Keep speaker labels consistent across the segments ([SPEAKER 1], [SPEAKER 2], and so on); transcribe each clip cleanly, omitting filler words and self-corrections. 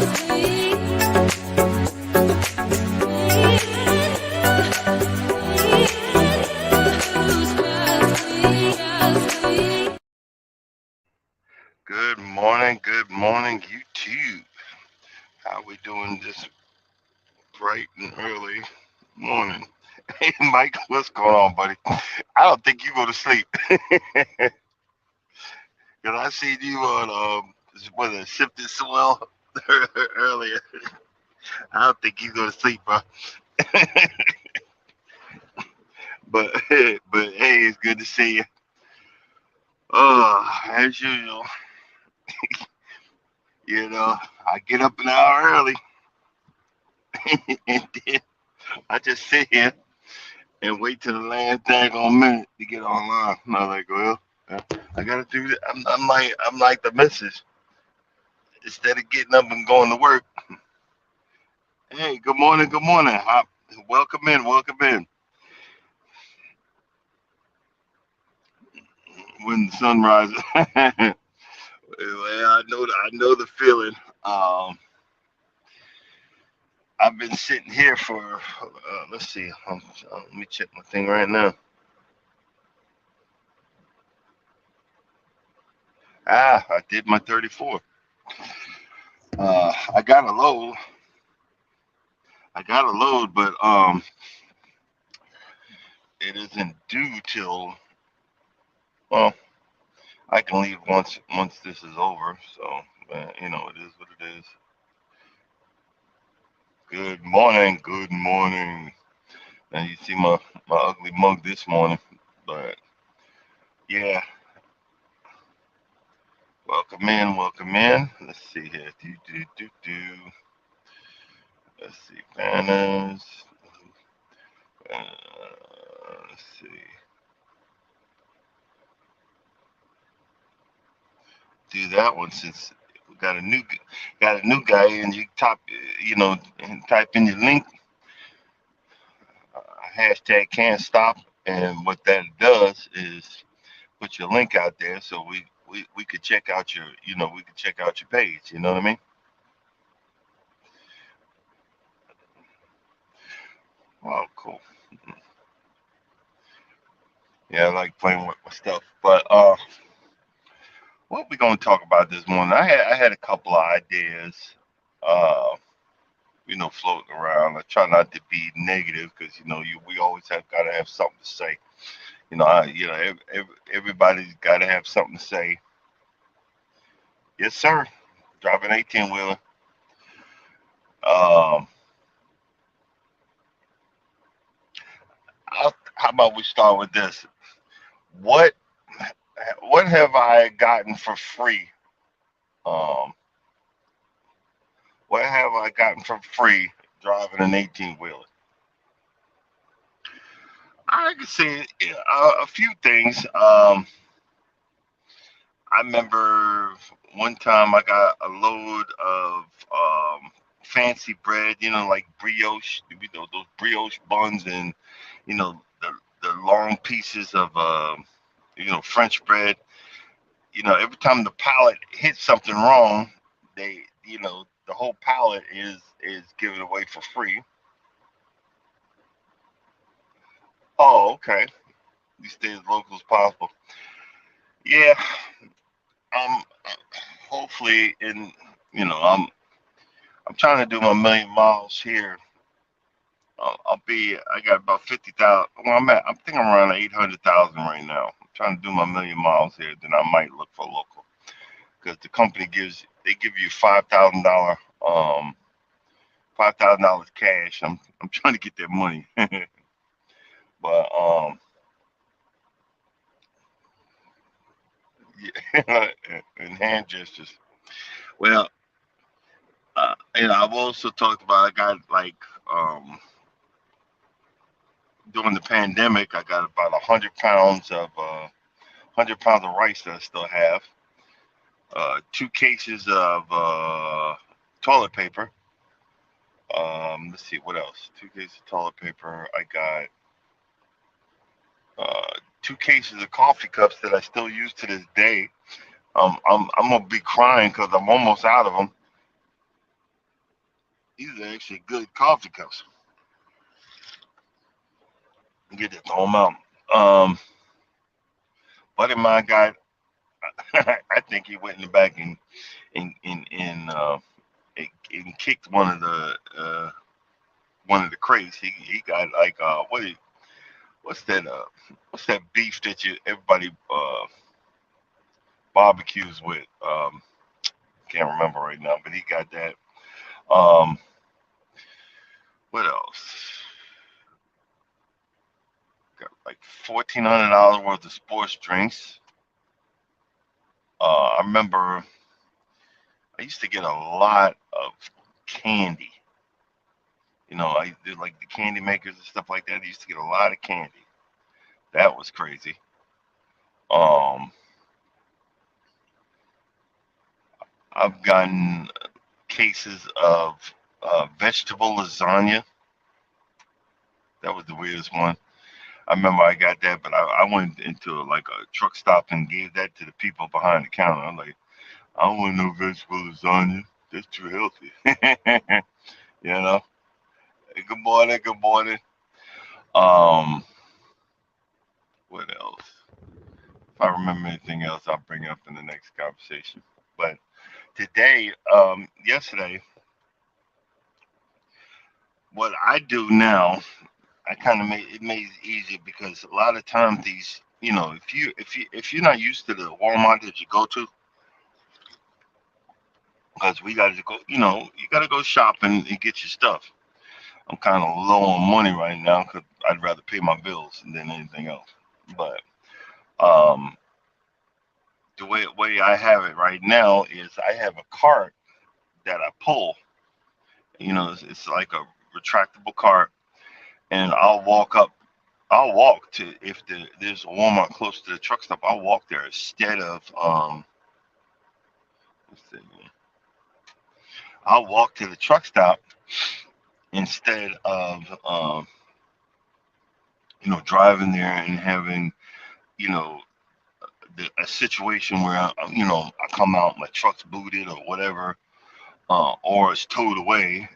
[SPEAKER 1] Good morning, YouTube. How we doing this bright and early morning? Hey, Mike, what's going on, buddy? I don't think you go to sleep. Cause I seen you on what a shifted soil earlier. I don't think you go to sleep, bro. but but hey, it's good to see you. As usual, I get up an hour early, and then I just sit here and wait till the last daggone minute to get online. And I'm like, well, I gotta do that. I'm like the missus. Instead of getting up and going to work, hey, good morning, good morning. Welcome in, welcome in. When the sun rises, well, I know the feeling. Um, I've been sitting here for let's see. Let me check my thing right now. I did my 34. I got a load. I got a load, but it isn't due till, well, I can leave once this is over. So, it is what it is. Good morning, good morning. And you see my ugly mug this morning, but yeah, welcome in, welcome in. Let's see here. Do. Let's see, banners. Let's see. Do that one since we got a new guy, and you and type in your link, hashtag can't stop, and what that does is put your link out there, so we could check out your page. You know what I mean? Oh, cool. Yeah, I like playing with my stuff. But what we gonna talk about this morning? I had a couple of ideas. Uh, floating around. I try not to be negative because we always have got to have something to say. Everybody's got to have something to say. Yes, sir. Driving 18 wheeler. Um, how about we start with this? What what have I gotten for free? Um, what have I gotten for free driving an 18 wheeler? I can say a few things. I remember one time I got a load of fancy bread, like brioche, those brioche buns, and the long pieces of French bread. Every time the pallet hits something wrong, the whole pallet is given away for free. Oh, okay. You stay as local as possible. Yeah. Um. Hopefully, I'm trying to do my million miles here. I got about 50,000. Well, I think I'm around 800,000 right now. I'm trying to do my million miles here. Then I might look for local because the company they give you $5,000 cash. I'm trying to get that money, but yeah, and hand gestures. Well, I've also talked about I got like during the pandemic, I got about 100 pounds of rice that I still have. 2 cases of toilet paper. Let's see what else. 2 cases of toilet paper. I got 2 cases of coffee cups that I still use to this day. I'm gonna be crying because I'm almost out of them. These are actually good coffee cups. Get to throw them out. Um, buddy of mine got. I think he went in the back and kicked one of the crates. He got like what's that what's that beef that you everybody barbecues with? Can't remember right now, but he got that. Um, what else? Got like $1,400 worth of sports drinks. I remember I used to get a lot of candy. I did like the candy makers and stuff like that. I used to get a lot of candy. That was crazy. Um, I've gotten cases of vegetable lasagna. That was the weirdest one. I remember I got that, but I went into like a truck stop and gave that to the people behind the counter. I'm like, I don't want no vegetable lasagna. That's too healthy. you know. Hey, good morning. Good morning. Um, what else? If I remember anything else, I'll bring it up in the next conversation. But today, yesterday, what I do now, I kind of made it easier because a lot of times these, if you're not used to the Walmart that you go to, because we got to go, you got to go shopping and get your stuff. I'm kind of low on money right now because I'd rather pay my bills than anything else. But um, the way I have it right now is I have a cart that I pull. It's like a retractable cart, and I'll walk to if there's a Walmart close to the truck stop. I'll walk there instead of let's see, I'll walk to the truck stop instead of driving there and having you know a situation where I come out, my truck's booted or whatever, or it's towed away.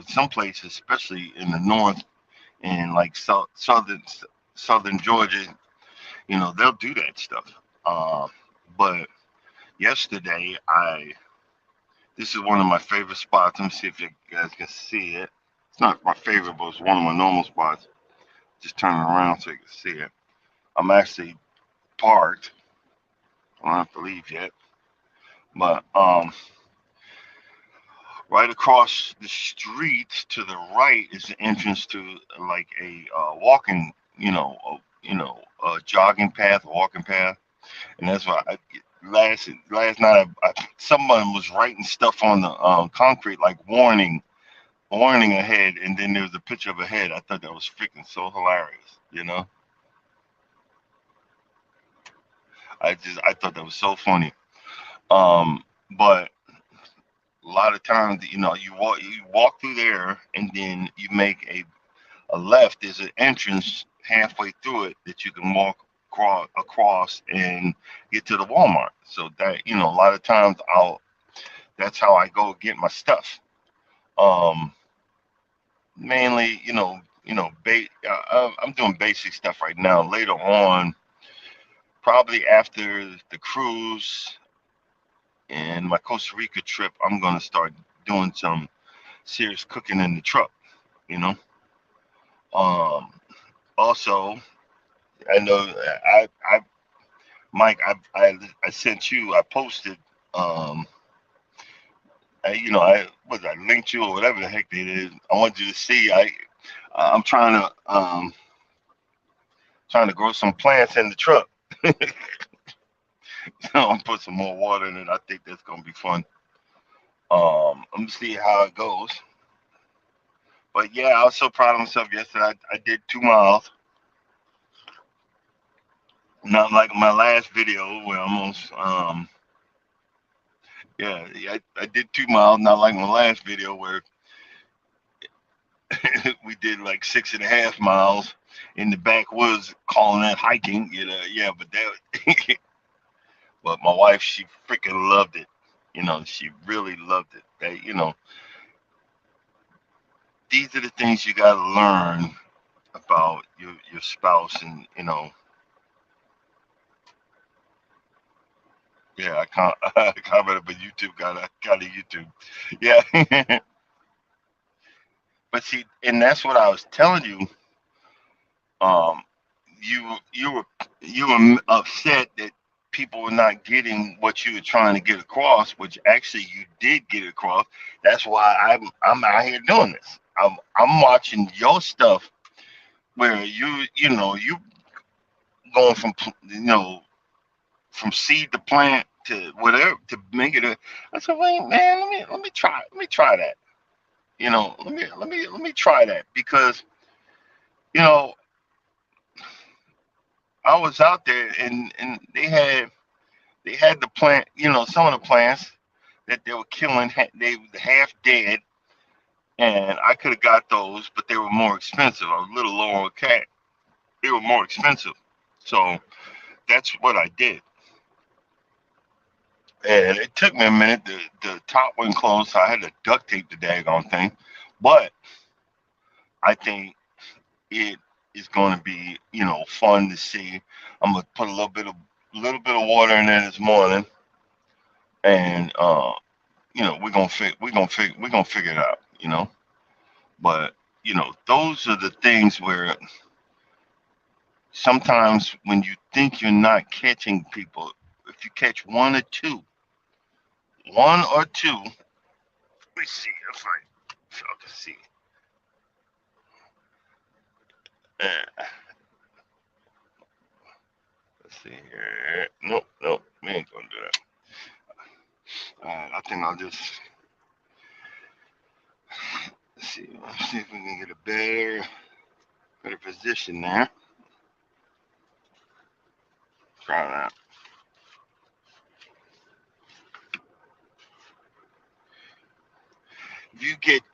[SPEAKER 1] Some places, especially in the north and like southern Georgia, they'll do that stuff. But yesterday, I this is one of my favorite spots. Let me see if you guys can see it. It's not my favorite, but it's one of my normal spots. Just turn it around so you can see it. I'm actually parked. I don't have to leave yet, but right across the street to the right is the entrance to like a walking, a jogging path, a walking path, and that's why last night someone was writing stuff on the concrete like warning ahead, and then there was a picture of a head. I thought that was freaking so hilarious. I thought that was so funny. But a lot of times, you walk through there, and then you make a left. There's an entrance halfway through it that you can walk across and get to the Walmart. So that a lot of times I'll that's how I go get my stuff. Um, Mainly, I'm doing basic stuff right now. Later on, probably after the cruise and my Costa Rica trip, I'm gonna start doing some serious cooking in the truck. You know. Um, Also, I know Mike, I sent you, I posted, um, I linked you or whatever the heck it is. I want you to see. I'm trying to grow some plants in the truck. I'm put some more water in it. I think that's gonna be fun. I'm gonna see how it goes. But yeah, I was so proud of myself yesterday. I did 2 miles. Not like my last video where I'm almost yeah, I did 2 miles, not like my last video where we did like 6.5 miles in the backwoods, calling that hiking. Yeah, but my wife, she freaking loved it. She really loved it. these are the things you got to learn about your spouse, and yeah, I can't I commented, but YouTube got a YouTube. Yeah. But see, and that's what I was telling you. Um, you were upset that people were not getting what you were trying to get across, which actually you did get across. That's why I'm out here doing this. I'm watching your stuff where you going from seed to plant to whatever to make it. I said, wait, man, let me try that. Let me try that because you know I was out there and they had the plant, some of the plants that they were killing, they were half dead, and I could have got those, but they were more expensive. I was a little low on cat. They were more expensive, so that's what I did. And it took me a minute. The top went closed, so I had to duct tape the daggone thing. But I think it is going to be, fun to see. I'm gonna put a little bit of water in there this morning, and we're gonna figure it out. But those are the things where sometimes when you think you're not catching people, if you catch one or two, let me see if I can see. Uh, let's see here. Nope, nope, we ain't gonna do that. I think I'll just let's see if we can get a better position there. Try that.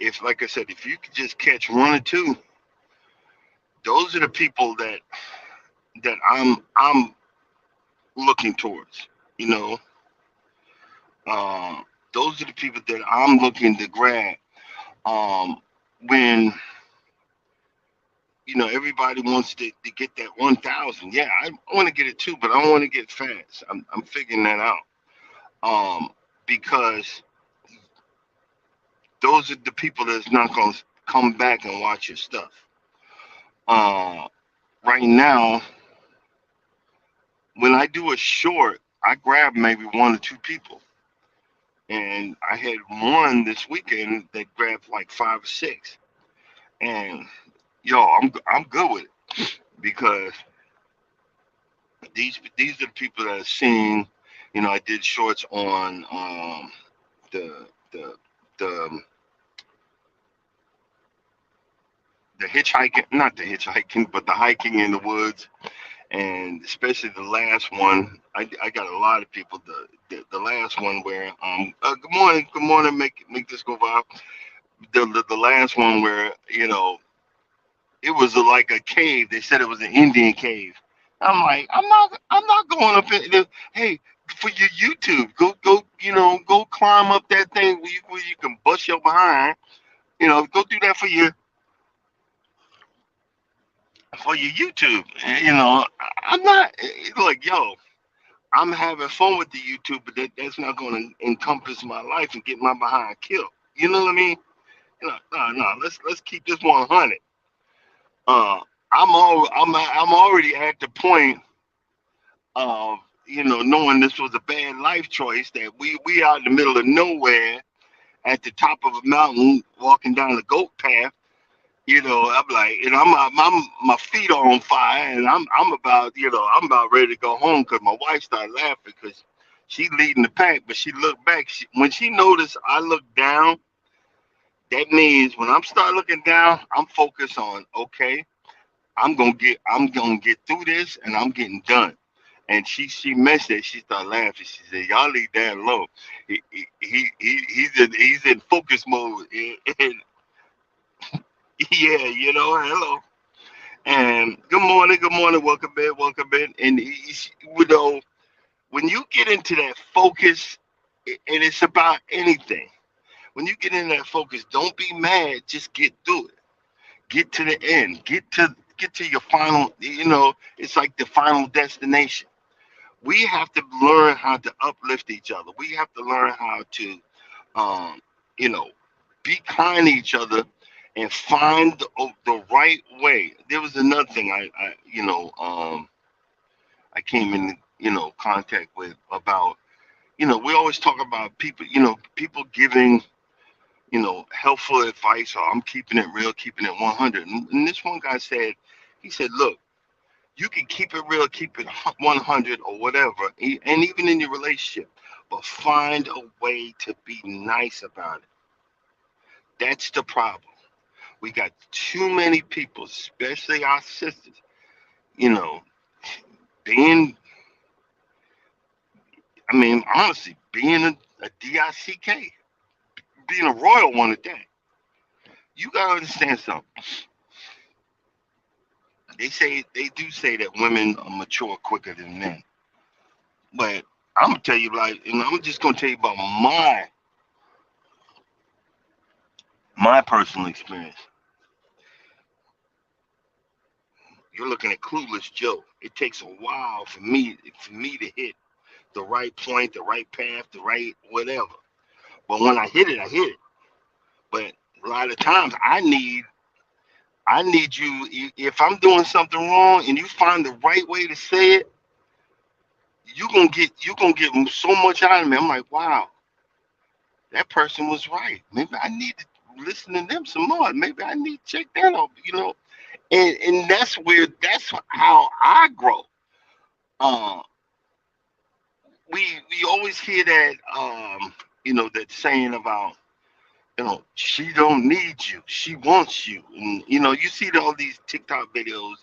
[SPEAKER 1] If like I said, if you could just catch one or two, those are the people that I'm looking towards. You know, those are the people that I'm looking to grab. Um, when everybody wants to get that 1,000. Yeah, I want to get it too, but I want to get fast. I'm figuring that out. Um, because those are the people that's not going to come back and watch your stuff. Uh, right now, when I do a short, I grab maybe one or two people. And I had one this weekend that grabbed like five or six. And yo, I'm good with it because these are the people that are seeing. I did shorts on the the the the hitchhiking, not the hitchhiking, but the hiking in the woods, and especially the last one. I got a lot of people. The last one where good morning, make this go viral. The last one where it was like a cave. They said it was an Indian cave. I'm like, I'm not going up in the, hey, for your YouTube, go climb up that thing where you can bust your behind. Go do that for your YouTube. I'm not like, yo, I'm having fun with the YouTube, but that's not going to encompass my life and get my behind killed. You know what I mean? No, no. Let's keep this 100. Uh, I'm already at the point of knowing this was a bad life choice, that we out in the middle of nowhere at the top of a mountain walking down the goat path. I'm like, my feet are on fire, and I'm about ready to go home because my wife started laughing because she leading the pack, but she looked back. When she noticed I looked down, that means when I'm start looking down, I'm focused on, okay, I'm gonna get through this, and I'm getting done. And she mentioned it. She started laughing. She said, "Y'all leave that alone. He's in focus mode." And yeah, hello. And good morning, welcome in. And when you get into that focus, and it's about anything. When you get in that focus, don't be mad. Just get through it. Get to the end. Get to your final. It's like the final destination. We have to learn how to uplift each other. We have to learn how to, um, you know, be kind to each other and find the right way. There was another thing I came in, contact with about, we always talk about people, people giving, helpful advice, or I'm keeping it real, keeping it 100. And this one guy said, he said, look, you can keep it real, keep it 100 or whatever, and even in your relationship, but find a way to be nice about it. That's the problem. We got too many people, especially our sisters, you know, being, I mean, honestly, being a DICK, being a royal one at that. You gotta understand something. They do say that women mature quicker than men, but I'm gonna tell you, like, and I'm just gonna tell you about my personal experience. You're looking at Clueless Joe. It takes a while for me to hit the right point, the right path, the right whatever. But when I hit it, I hit it. But a lot of times I need you, if I'm doing something wrong and you find the right way to say it, you're gonna get so much out of me. I'm like, wow, that person was right. Maybe I need to listen to them some more. Maybe I need to check that out. And that's how I grow. Uh, we always hear that that saying about, she don't need you, she wants you. And you see all these TikTok videos,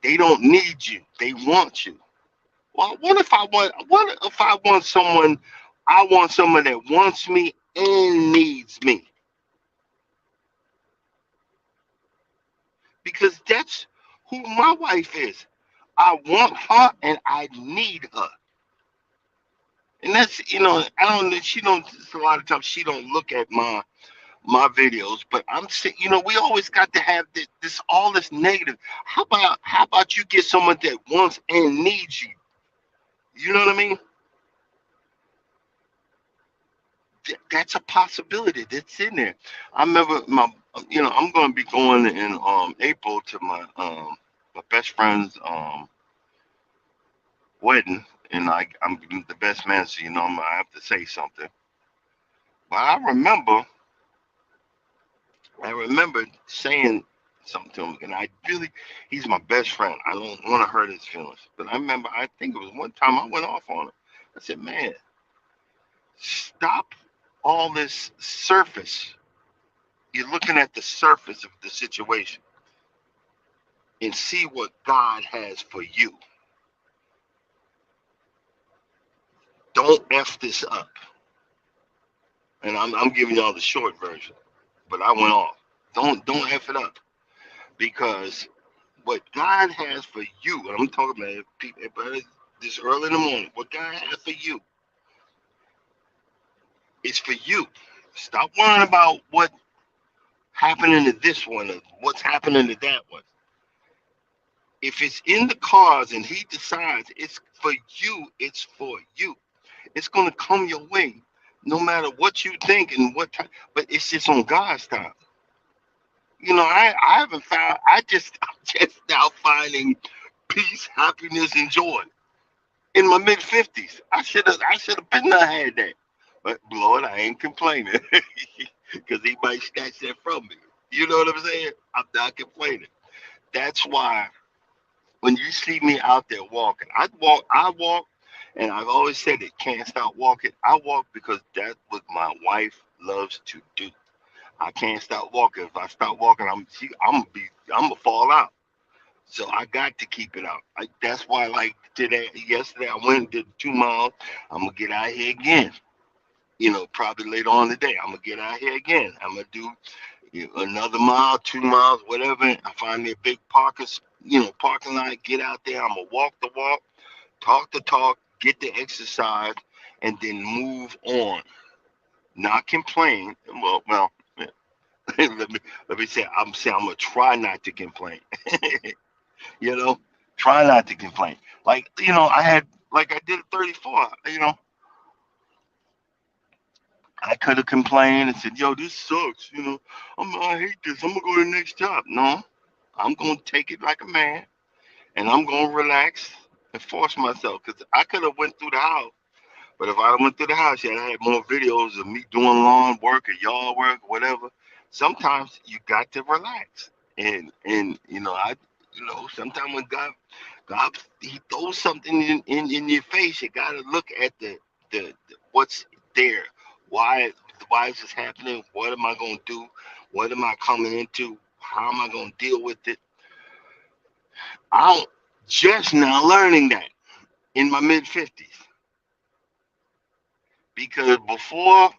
[SPEAKER 1] they don't need you, they want you. Well, what if I want someone, I want someone that wants me and needs me, because that's who my wife is. I want her and I need her. And that's, I don't know, she don't, a lot of times she don't look at my videos, but I'm saying, we always got to have this all this negative. How about you get someone that wants and needs you? You know what I mean? That's a possibility that's in there. I remember I'm going to be going in April to my best friend's wedding, and I'm the best man, so I have to say something. But I remember saying something to him, and he's my best friend. I don't want to hurt his feelings. But I think it was one time I went off on him. I said, man, stop all this surface. You're looking at the surface of the situation and see what God has for you. Don't F this up. And I'm giving y'all the short version, but I went off. Don't F it up, because what God has for you, and I'm talking about people this early in the morning, what God has for you is for you. Stop worrying about what happening to this one or what's happening to that one. If it's in the cards and he decides it's for you, it's for you. It's gonna come your way, no matter what you think and what time. But it's just on God's time. I haven't found. I'm just now finding peace, happiness, and joy in my mid 50s. I should have been there, had that. But Lord, I ain't complaining because He might snatch that from me. You know what I'm saying? I'm not complaining. That's why when you see me out there walking, I walk, and I've always said it, can't stop walking. I walk because that's what my wife loves to do. I can't stop walking. If I stop walking, I'm gonna fall out. So I got to keep it out. That's why, like yesterday, I went and did 2 miles. I'm gonna get out here again. Probably later on today, I'm gonna get out here again. I'm gonna do another mile, 2 miles, whatever. I find me a big parking lot. Get out there. I'm gonna walk the walk, talk the talk, get the exercise, and then move on. not complain. Well, let me say I'm gonna try not to complain. you know, try not to complain. Like I had like I did at 34. I could have complained and said, "Yo, this sucks." I hate this. I'm gonna go to the next job. No, I'm gonna take it like a man, and I'm gonna relax and force myself because I could have went through the house. But if I went through the house and I had more videos of me doing lawn work or yard work, whatever, sometimes you got to relax. And sometimes when God He throws something in your face, you got to look at the what's there. Why why is this happening? What am I going to do? What am I coming into? How am I going to deal with it? I'm just now learning that in my mid 50s because before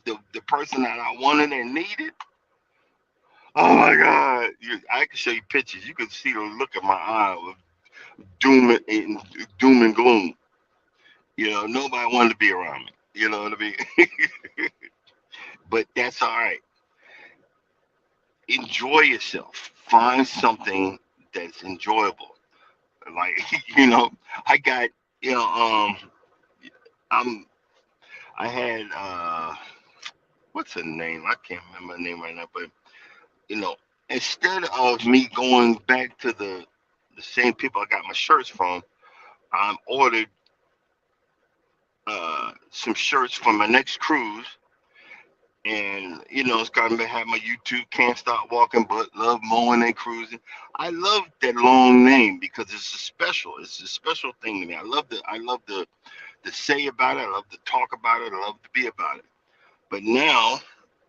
[SPEAKER 1] the person that I wanted and needed. Oh my God! I can show you pictures. You can see the look in my eye of doom and gloom. Nobody wanted to be around me. You know what I mean? But that's all right. Enjoy yourself. Find something that's enjoyable. Like I got you know I'm I had what's her name? I can't remember her name right now, but you know, instead of me going back to the same people I got my shirts from, I ordered some shirts for my next cruise, and it's gonna have my YouTube "Can't Stop Walking but Love Mowing and Cruising." I love that long name because it's a special. It's a special thing to me. I love to say about it. I love to talk about it. I love to be about it. But now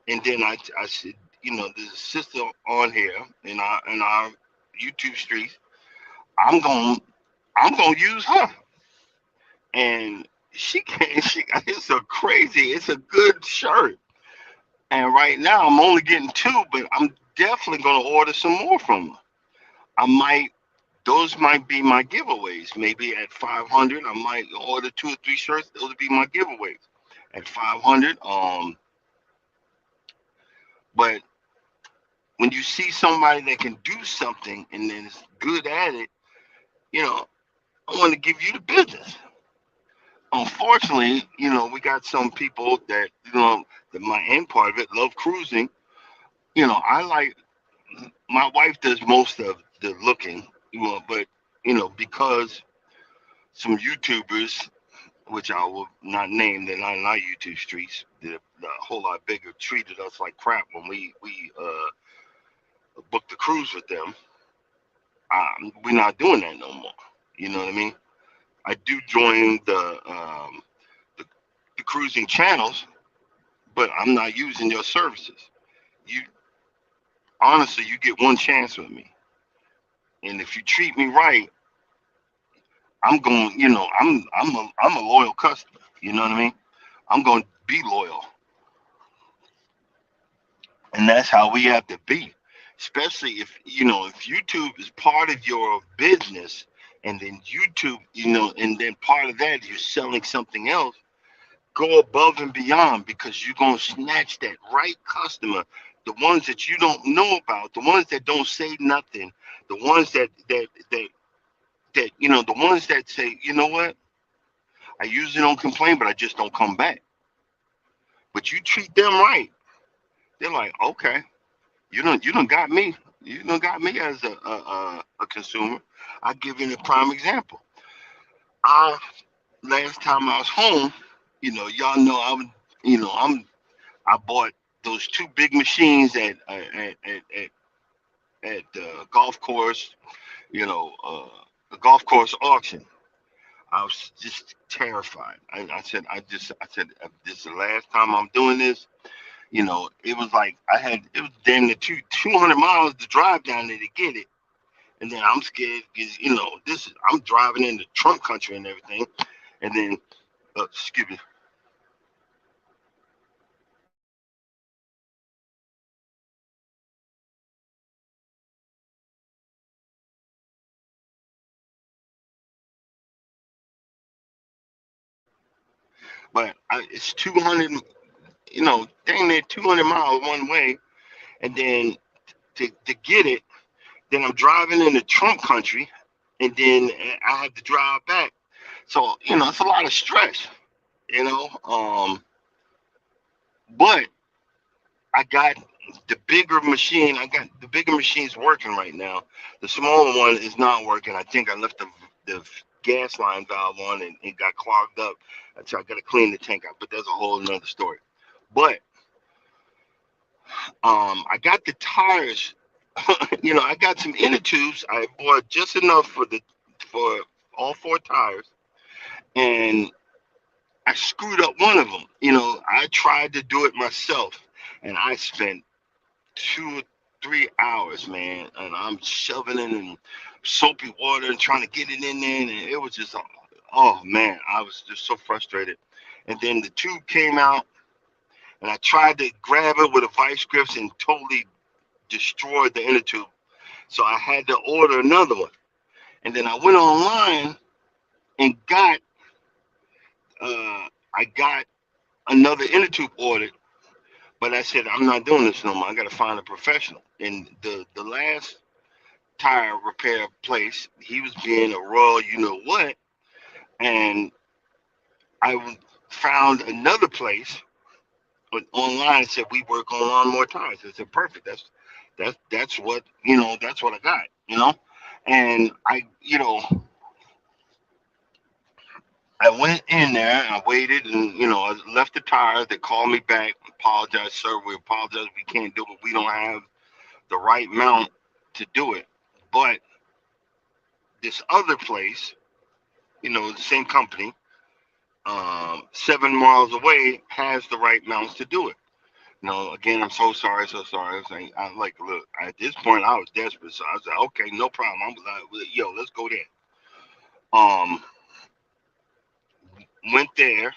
[SPEAKER 1] and then I said, there's a sister on here in our YouTube streets. I'm going I'm gonna use her, and she can't. She it's a crazy. It's a good shirt, and right now I'm only getting two, but I'm definitely gonna order some more from her. I might. Those might be my giveaways. Maybe at 500, I might order two or three shirts. Those would be my giveaways at 500. But when you see somebody that can do something and then is good at it, you know, I want to give you the business. Unfortunately, we got some people that, that my end part of it, love cruising. I like, my wife does most of the looking, but, because some YouTubers, which I will not name, they're not in our YouTube streets, they're a whole lot bigger, treated us like crap when we booked the cruise with them. We're not doing that no more. You know what I mean? I do join the, the cruising channels, but I'm not using your services. You honestly, you get one chance with me, and if you treat me right, I'm going. I'm a loyal customer. You know what I mean? I'm going to be loyal, and that's how we have to be. Especially if YouTube is part of your business, and then YouTube, and then part of that you're selling something else. Go above and beyond because you're gonna snatch that right customer, the ones that you don't know about, the ones that don't say nothing, the ones that the ones that say, you know what, I usually don't complain, but I just don't come back. But you treat them right, they're like, okay, you don't got me, you don't got me as a consumer. I give you a prime example. I Last time I was home, y'all know I bought those two big machines at the golf course, the golf course auction. I was just terrified. I said, this is the last time I'm doing this. It was like it was damn near 200 miles to drive down there to get it. And then I'm scared because, I'm driving into Trump country and everything. And then, excuse me. but it's 200, dang near 200 miles one way, and then to get it, then I'm driving into Trump country, and then I have to drive back. So it's a lot of stress, you know. But I got the bigger machine. I got the bigger machine's working right now. The smaller one is not working. I think I left the gas line valve on, and it got clogged up. So I got to clean the tank out. But that's a whole nother story. But I got the tires. I got some inner tubes. I bought just enough for all four tires, and I screwed up one of them. I tried to do it myself, and I spent 2 or 3 hours, man, and I'm shoving it in soapy water and trying to get it in there, and it was just, oh man, I was just so frustrated. And then the tube came out, and I tried to grab it with a vice grips and totally destroyed the inner tube. So I had to order another one, and then I went online and I got another inner tube ordered. But I said I'm not doing this no more. I got to find a professional. And the last tire repair place, he was being a raw, what, and I found another place online that said we work on lawnmower tires. I said perfect. That's what that's what I got. And I went in there and I waited, and I left the tire. They called me back, apologized, sir. We apologize. We can't do it. We don't have the right mount to do it. But this other place, the same company, 7 miles away, has the right mounts to do it. Again, I'm so sorry, so sorry. I was like, look, at this point, I was desperate, so I was like, okay, no problem. I'm like, well, yo, let's go there. Um, Went there,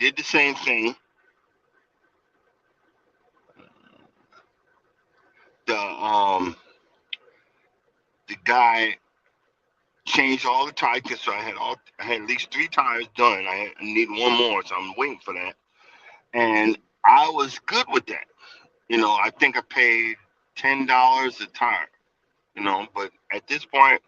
[SPEAKER 1] did the same thing. The guy changed all the tires, so I had at least three tires done. I need one more, so I'm waiting for that. And I was good with that. I think I paid $10 a tire. But at this point,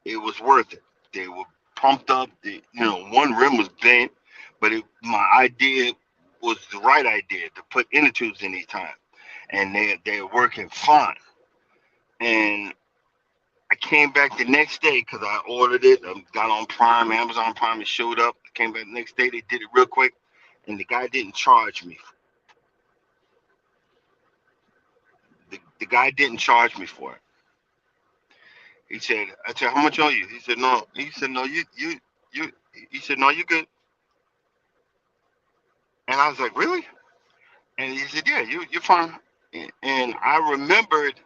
[SPEAKER 1] it was worth it. They were pumped up. One rim was bent, but my idea was the right idea to put inner tubes in these tires, and they're working fine. And I came back the next day because I ordered it. I got on Prime, Amazon Prime. It showed up. I came back the next day. They did it real quick, and the guy didn't charge me. The guy didn't charge me for it. I said, how much are you? He said, no. He said, no, you. He said, no, you good. And I was like, really? And he said, yeah, you're fine. And I remembered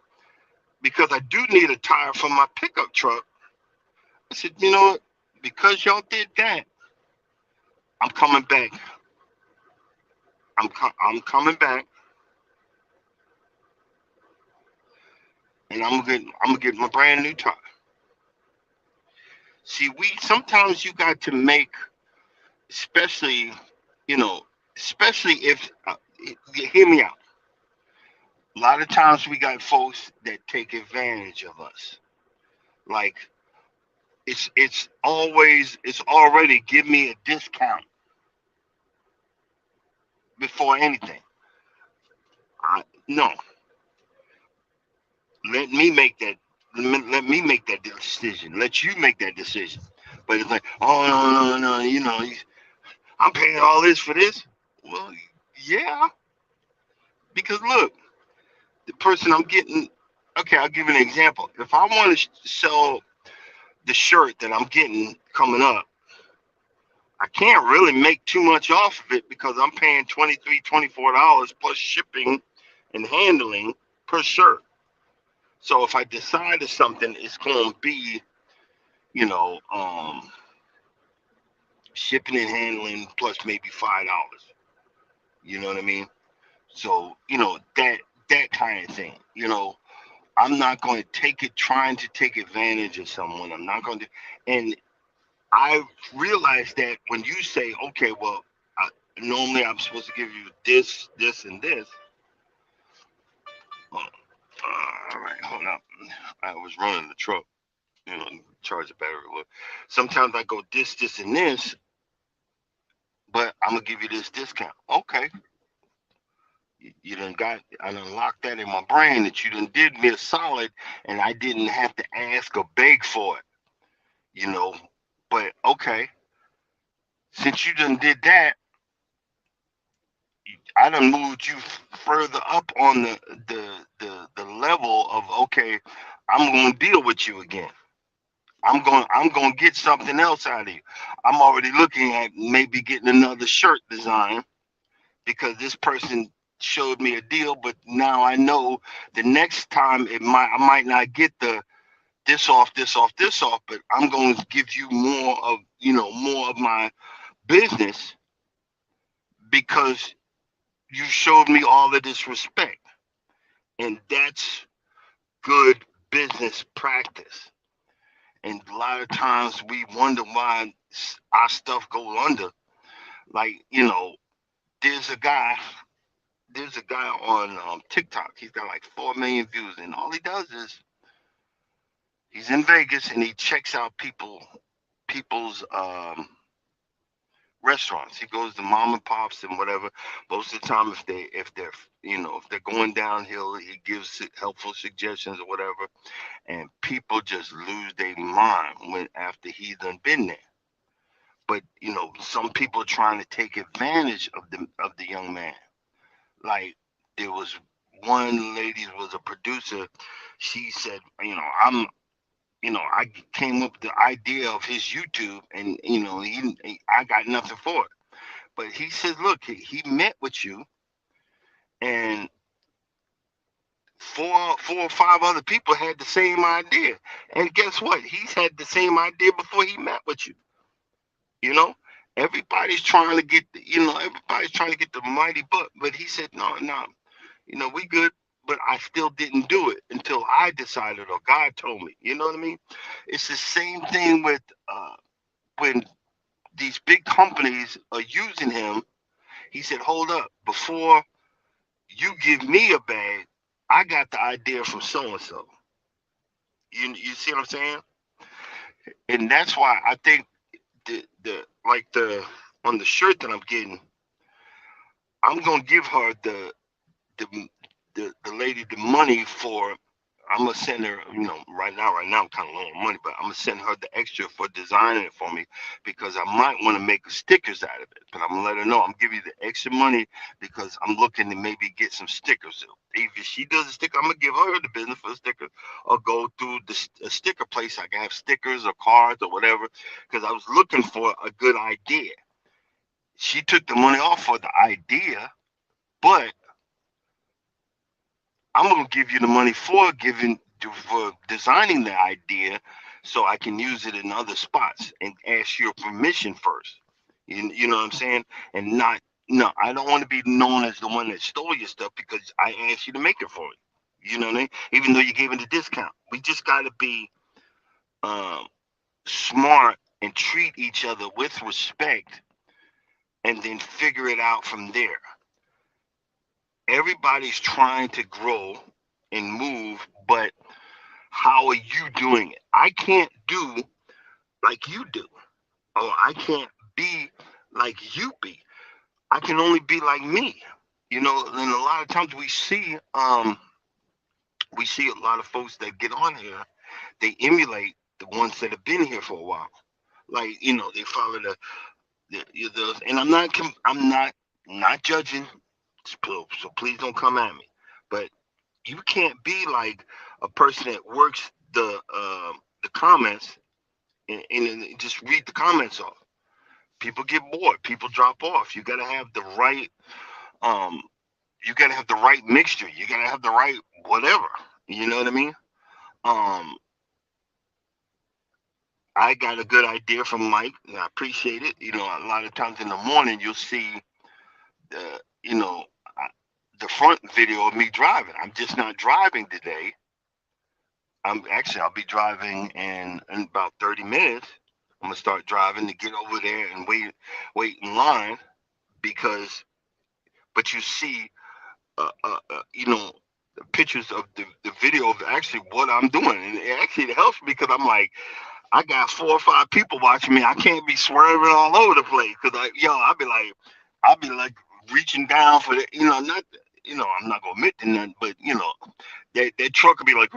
[SPEAKER 1] because I do need a tire for my pickup truck. I said, you know what? Because y'all did that, I'm coming back. I'm coming back, and I'm gonna get my brand new tire. See, we sometimes you got to make, especially, you know, especially if hear me out. A lot of times we got folks that take advantage of us. Like it's already give me a discount before anything. No, let me make that. Let me make that decision. Let you make that decision. But it's like, oh no, no, no, I'm paying all this for this. Well, yeah, because look, the person I'm getting. Okay, I'll give you an example. If I want to sell the shirt that I'm getting coming up, I can't really make too much off of it because I'm paying $23, $24 plus shipping and handling per shirt. So if I decide to something, it's going to be, you know, shipping and handling plus maybe $5. You know what I mean? So that kind of thing. I'm not going to take it trying to take advantage of someone. I'm not going to, and I realized that when you say, okay, well, I, normally I'm supposed to give you this, this, and this. Oh, all right, hold up. I was running the truck, charge the battery. Well, sometimes I go this, and this, but I'm gonna give you this discount. Okay, you done got, I done locked that in my brain that you done did me a solid, and I didn't have to ask or beg for it, you know. But okay, since you done did that, I done moved you further up on the level of, okay, I'm gonna deal with you again. I'm gonna get something else out of you. I'm already looking at maybe getting another shirt design because this person showed me a deal, but now I know the next time I might not get the this off, this off, this off, but I'm going to give you more of my business because you showed me all of this respect, and that's good business practice. And a lot of times we wonder why our stuff goes under. Like, there's a guy there's a guy on TikTok. He's got like 4 million views, and all he does is he's in Vegas and he checks out people's restaurants. He goes to mom and pops and whatever. Most of the time, if they're going downhill, he gives helpful suggestions or whatever, and people just lose their mind when after he's done been there. But some people are trying to take advantage of the young man. Like, there was one lady was a producer. She said, I came up with the idea of his YouTube, and I got nothing for it. But he said, look, he met with you, and four or five other people had the same idea. And guess what? He's had the same idea before he met with you. You know, everybody's trying to get, everybody's trying to get the mighty buck. But he said, no, no, we good. But I still didn't do it until I decided or God told me. You know what I mean? It's the same thing with when these big companies are using him. He said, hold up, before you give me a bag, I got the idea from so and so. You see what I'm saying? And that's why I think the like the on the shirt that I'm getting, I'm gonna give her the the lady the money for. I'm gonna send her, right now I'm kind of low on money, but I'm gonna send her the extra for designing it for me because I might want to make stickers out of it. But I'm gonna let her know I'm giving you the extra money because I'm looking to maybe get some stickers. So if she does a sticker, I'm gonna give her the business for the sticker, or go through a sticker place. I can have stickers or cards or whatever because I was looking for a good idea. She took the money off for the idea, but I'm gonna give you the money for designing the idea, so I can use it in other spots and ask your permission first. You know what I'm saying? And not no, I don't want to be known as the one that stole your stuff because I asked you to make it for me. You know what I mean? Even though you gave it a discount, we just got to be um, smart and treat each other with respect, and then figure it out from there. Everybody's trying to grow and move, but how are you doing it? I can't do like you do, or I can't be like you be. I can only be like me. And a lot of times we see a lot of folks that get on here, they emulate the ones that have been here for a while. Like, they follow and I'm not judging, so please don't come at me. But you can't be like a person that works the comments and just read the comments off. People get bored. People drop off. Um you gotta have the right mixture. You gotta have the right whatever. You know what I mean? Um I got a good idea from Mike, and I appreciate it. A lot of times in the morning you'll see the you know I- the front video of me driving. I'm just not driving today. I'll be driving in about 30 minutes. I'm gonna start driving to get over there and wait in line because. But you see, you know, the pictures of the video of actually what I'm doing, and it actually helps me because I'm like, I got 4 or 5 people watching me. I can't be swerving all over the place because I'll be like reaching down for the, not, I'm not gonna admit to nothing, but that truck will be like,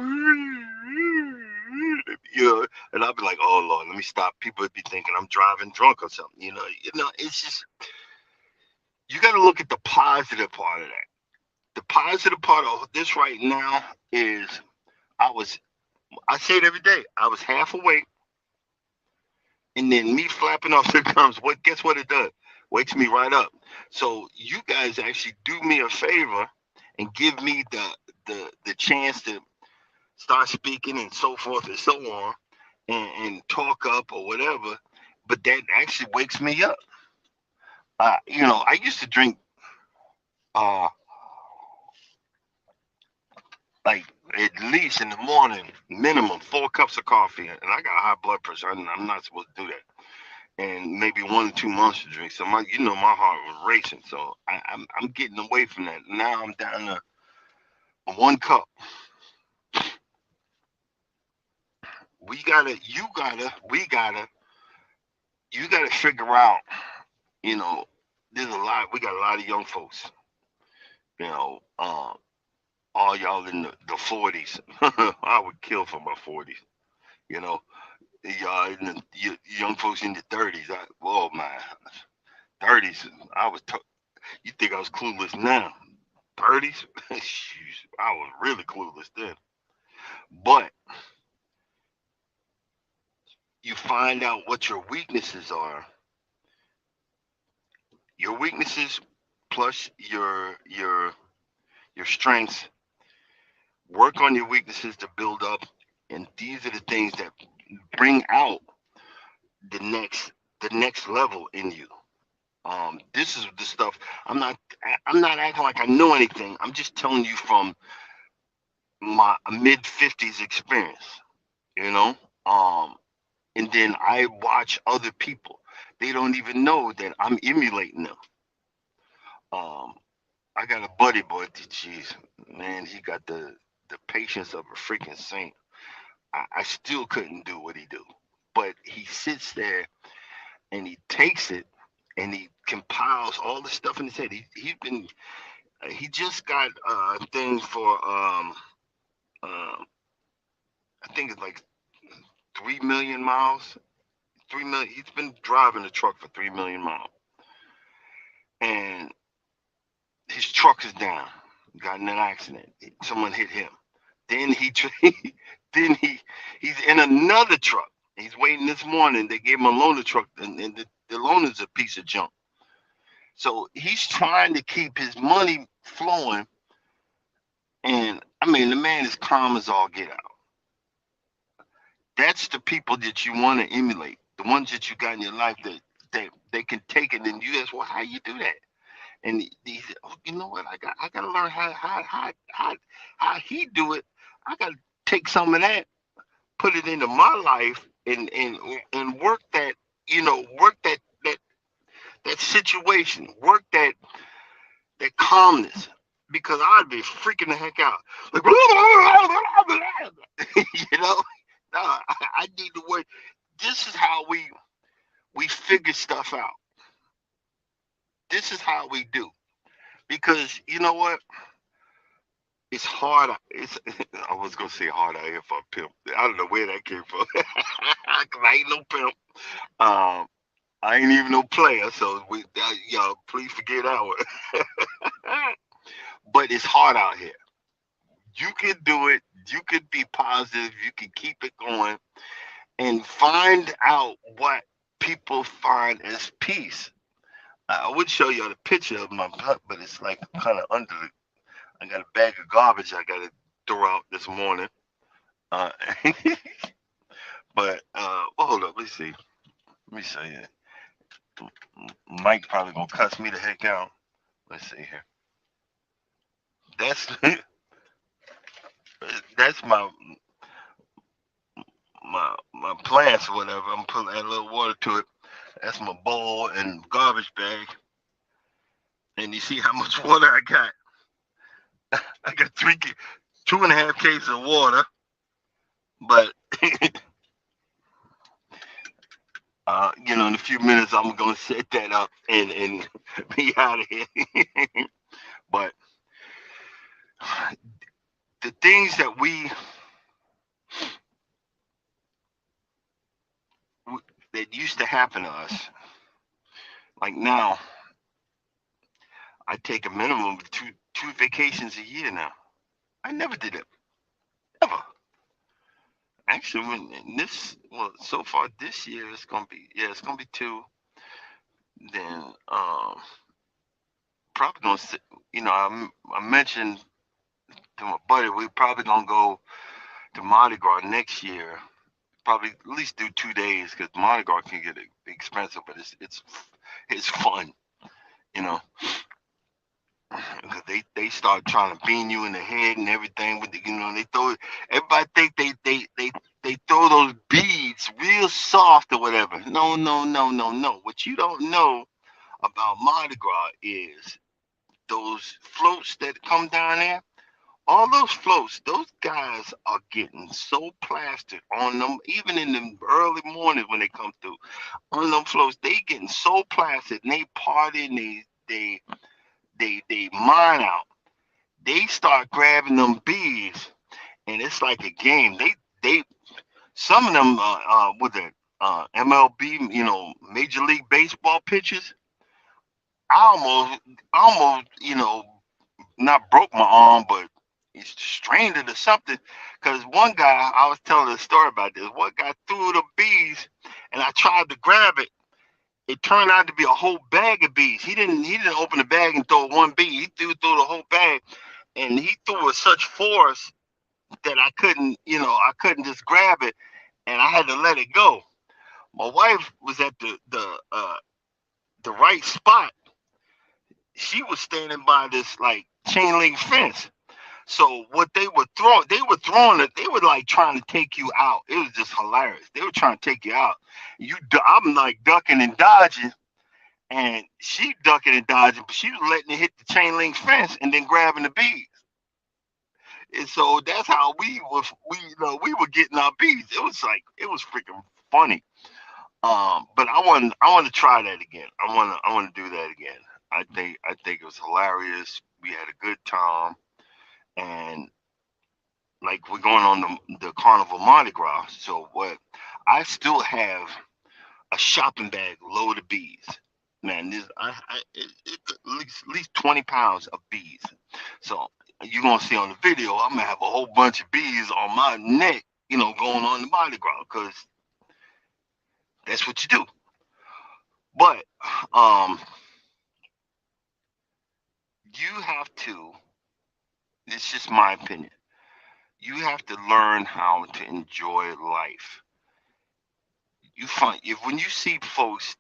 [SPEAKER 1] and I'll be like, oh Lord, let me stop. People would be thinking I'm driving drunk or something. It's just you got to look at the positive part of that. The positive part of this right now is I was, I say it every day. I was half awake, and then me flapping off the gums. Guess what it does? Wakes me right up. So you guys actually do me a favor and give me the chance to start speaking and so forth and so on, and talk up or whatever. But that actually wakes me up. I used to drink uh like at least in the morning, minimum 4 cups of coffee, and I got high blood pressure. I'm not supposed to do that. And maybe 1 or 2 months to drink. So my heart was racing. So I'm getting away from that. Now I'm down to 1 cup. You gotta figure out. You know, there's a lot. We got a lot of young folks. You know, all y'all in the 40s. I would kill for my 40s. You know, y'all in young folks in the 30s. Oh my, 30s. You think I was clueless now? 30s? I was really clueless then. But you find out what your weaknesses are. Your weaknesses plus your strengths. Work on your weaknesses to build up, and these are the things that bring out the next the next level in you. This is the stuff. I'm not acting like I know anything. I'm just telling you from my mid 50s experience. You know, um, and then I watch other people. They don't even know that I'm emulating them. Um, I got a buddy boy. Jeez, man, he got the patience of a freaking saint. I still couldn't do what he do, but he sits there and he takes it and he compiles all the stuff in his head. He just got things for uh, I think it's like 3 million miles. 3 million. He's been driving the truck for 3 million miles, and his truck is down. Got in an accident. Someone hit him. Then then he's in another truck. He's waiting this morning. They gave him a loaner truck, and the loaner's a piece of junk. So he's trying to keep his money flowing, and I mean the man is calm as all get out. That's the people that you want to emulate. The ones that you got in your life that they can take it, and you ask, well, how you do that? And he said, oh, you know what? I got to learn how he do it. I got to take some of that, put it into my life, and work that, work that situation, work that calmness, because I'd be freaking the heck out, like, you know. No, I need to work. This is how we figure stuff out. This is how we do, because you know what? It's hard. It's I was gonna say hard out here for a pimp. I don't know where that came from. 'Cause I ain't no pimp. Um, I ain't even no player. So y'all, please forget that one. But it's hard out here. You can do it. You can be positive. You can keep it going and find out what people find as peace. I would show you the picture of my butt, but it's like kind of under the. I got a bag of garbage I got to throw out this morning. Uh, but well, hold up. Let's see. Let me show you. Mike probably gonna cuss me the heck out. Let's see here. That's that's my plants or whatever. I'm putting add a little water to it. That's my bowl and garbage bag. And you see how much water I got? I got 2.5 cases of water. But in a few minutes I'm gonna set that up and be out of here. But the things that that used to happen to us, like now, I take a minimum of two vacations a year now. I never did it ever. Actually, so far this year it's gonna be two. Then probably gonna I mentioned to my buddy we probably gonna go to Mardi Gras next year. Probably at least do 2 days because Mardi Gras can get expensive, but it's fun, you know. Because they start trying to bean you in the head and everything. With they throw everybody think they throw those beads real soft or whatever. No, no, no, no, no. What you don't know about Mardi Gras is those floats that come down there. All those floats, those guys are getting so plastered on them, even in the early mornings when they come through. On them floats, they getting so plastered and they partying, they mine out. They start grabbing them bees, and it's like a game. They some of them with the MLB, Major League Baseball pitchers. I almost not broke my arm, but it's strained it or something. Because one guy, I was telling a story about this. One guy threw the bees, and I tried to grab it. It turned out to be a whole bag of bees. He didn't open the bag and throw one bee. He threw the whole bag, and he threw with such force that I couldn't just grab it, and I had to let it go. My wife was at the right spot. She was standing by this like chain link fence. So what they were throwing it. They were like trying to take you out. It was just hilarious. They were trying to take you out. I'm like ducking and dodging, and she ducking and dodging, but she was letting it hit the chain link fence and then grabbing the bees. And so that's how we were getting our bees. It was freaking funny. But I want to try that again. I want to do that again. I think it was hilarious. We had a good time, and like we're going on the Carnival Mardi Gras. So what? I still have a shopping bag load of bees. Man, at least 20 pounds of bees. So you're gonna see on the video, I'm gonna have a whole bunch of bees on my neck, going on the Mardi Gras, because that's what you do. But um, you have to. It's just my opinion. You have to learn how to enjoy life. You find if when you see folks,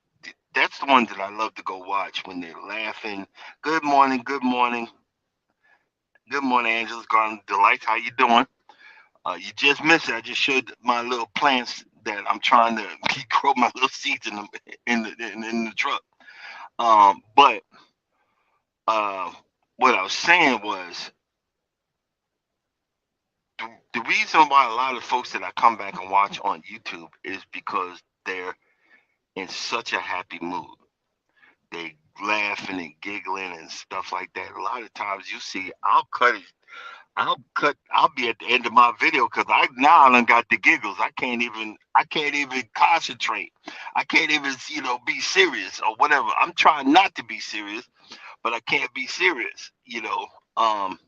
[SPEAKER 1] that's the ones that I love to go watch when they're laughing. Good morning, good morning, Angela's Garden Delights. How you doing? You just missed it. I just showed my little plants that I'm trying to grow my little seeds in the truck. But uh, what I was saying was the reason why a lot of folks that I come back and watch on YouTube is because they're in such a happy mood. They laughing and giggling and stuff like that. A lot of times you see, I'll be at the end of my video because I done got the giggles. I can't even concentrate. I can't even, be serious or whatever. I'm trying not to be serious, but I can't be serious. Um,